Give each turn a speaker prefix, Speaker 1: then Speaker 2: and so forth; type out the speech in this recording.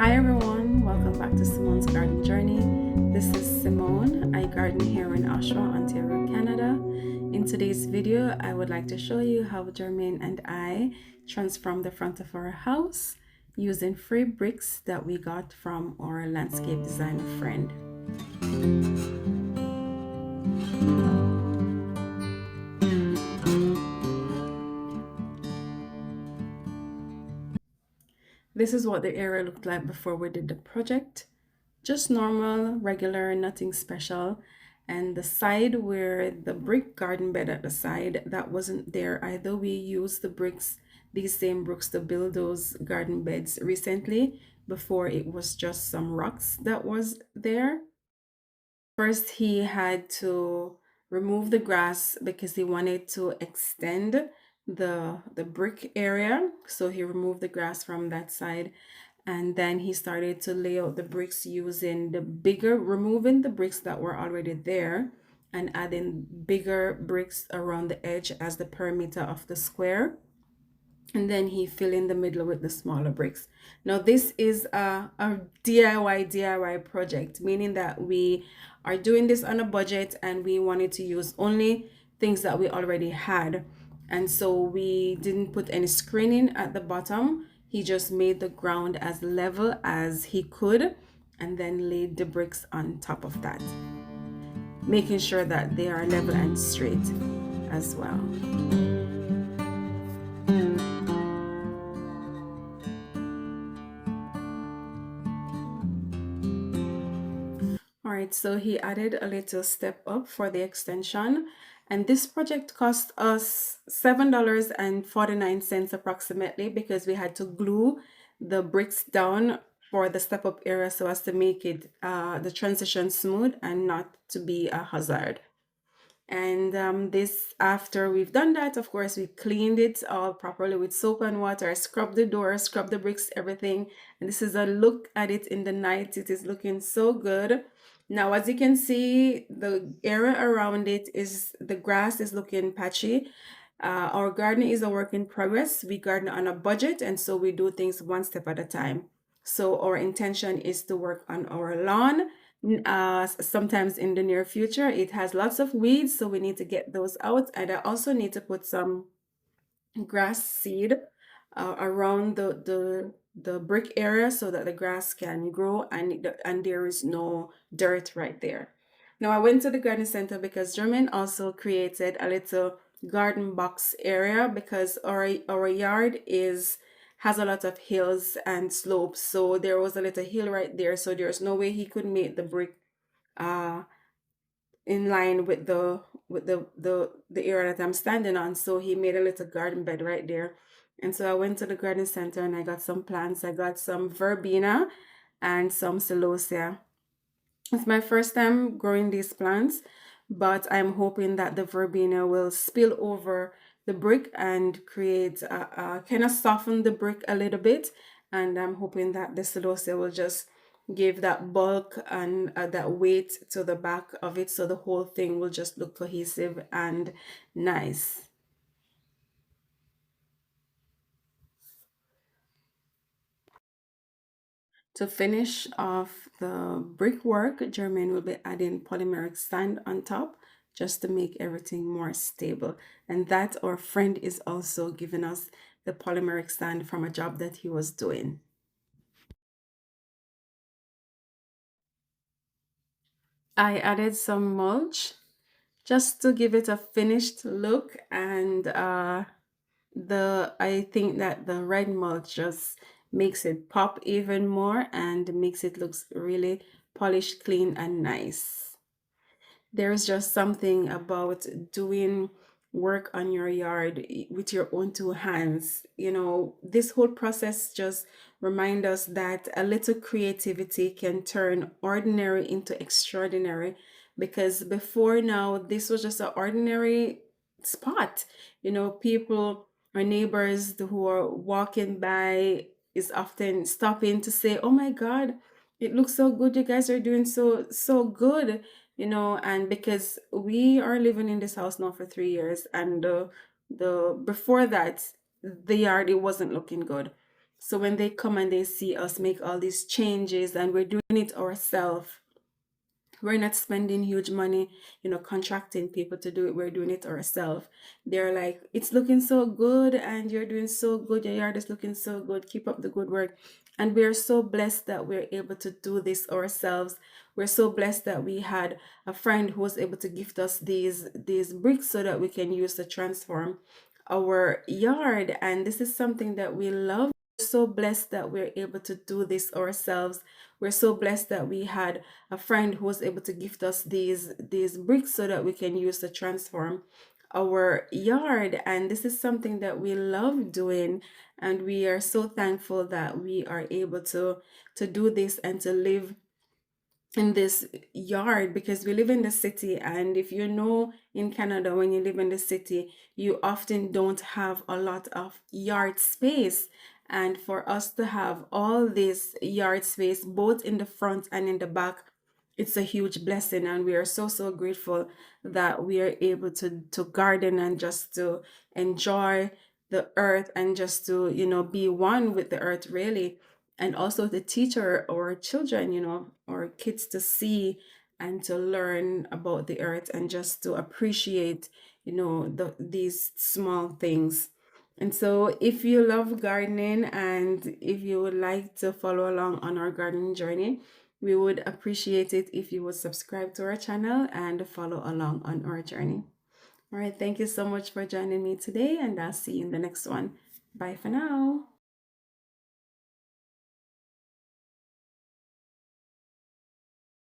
Speaker 1: Hi everyone, welcome back to Simone's Garden Journey. This is Simone. I garden here in Oshawa, Ontario, Canada. In today's video, I would like to show you how Jermaine and I transformed the front of our house using free bricks that we got from our landscape designer friend. This is what the area looked like before we did the project. Just normal, regular, nothing special. And the side where the brick garden bed at the side, that wasn't there either. We used the bricks, these same bricks, to build those garden beds recently. Before it was just some rocks that was there. First, he had to remove the grass because he wanted to extend the brick area. So he removed the grass from that side, and then he started to lay out the bricks using removing the bricks that were already there and adding bigger bricks around the edge as the perimeter of the square, and then he fill in the middle with the smaller bricks. Now this is a DIY project, meaning that we are doing this on a budget and we wanted to use only things that we already had. And so we didn't put any screening at the bottom. He just made the ground as level as he could and then laid the bricks on top of that, making sure that they are level and straight as well. All right, so he added a little step up for the extension, and this project cost us $7.49 approximately because we had to glue the bricks down for the step up area so as to make it the transition smooth and not to be a hazard. And this, after we've done that, of course, we cleaned it all properly with soap and water, scrubbed the door, scrubbed the bricks, everything. And this is a look at it in the night. It is looking so good. Now, as you can see, the area around it is, the grass is looking patchy. Our garden is a work in progress. We garden on a budget, and so we do things one step at a time. So our intention is to work on our lawn sometimes in the near future. It has lots of weeds, so we need to get those out. And I also need to put some grass seed around the brick area so that the grass can grow and there is no dirt right there. Now I went to the garden center because Jermaine also created a little garden box area because our yard has a lot of hills and slopes. So there was a little hill right there. So there's no way he could make the brick uh in line with the area that I'm standing on. So he made a little garden bed right there. And so I went to the garden center and I got some plants. I got some verbena and some celosia. It's my first time growing these plants, but I'm hoping that the verbena will spill over the brick and create kind of soften the brick a little bit. And I'm hoping that the celosia will just give that bulk and that weight to the back of it, so the whole thing will just look cohesive and nice. To finish off the brickwork, Jermaine will be adding polymeric sand on top just to make everything more stable. And that our friend is also giving us the polymeric sand from a job that he was doing. I added some mulch just to give it a finished look, and I think that the red mulch just makes it pop even more and makes it look really polished, clean, and nice. There's just something about doing work on your yard with your own two hands. You know, this whole process just remind us that a little creativity can turn ordinary into extraordinary, because before now this was just an ordinary spot. You know, people or neighbors who are walking by is often stopping to say, "Oh my God, it looks so good. You guys are doing so good." You know, and because we are living in this house now for 3 years, and the before that, the yard, it wasn't looking good. So when they come and they see us make all these changes and we're doing it ourselves, we're not spending huge money, contracting people to do it. We're doing it ourselves. They're like, it's looking so good and you're doing so good. Your yard is looking so good. Keep up the good work. And we're so blessed that we're able to do this ourselves. We're so blessed that we had a friend who was able to gift us these bricks so that we can use to transform our yard. And this is something that we love. We're so blessed that we're able to do this ourselves. We're so blessed that we had a friend who was able to gift us these bricks so that we can use to transform our yard. And this is something that we love doing, and we are so thankful that we are able to do this and to live in this yard, because we live in the city. And if you know, in Canada, when you live in the city, you often don't have a lot of yard space. And for us to have all this yard space both in the front and in the back, it's a huge blessing. And we are so grateful that we are able to garden and just to enjoy the earth and just to be one with the earth, really. And also to teach our children, our kids, to see and to learn about the earth and just to appreciate, these small things. And so if you love gardening and if you would like to follow along on our gardening journey, we would appreciate it if you would subscribe to our channel and follow along on our journey. All right, thank you so much for joining me today, and I'll see you in the next one. Bye for now.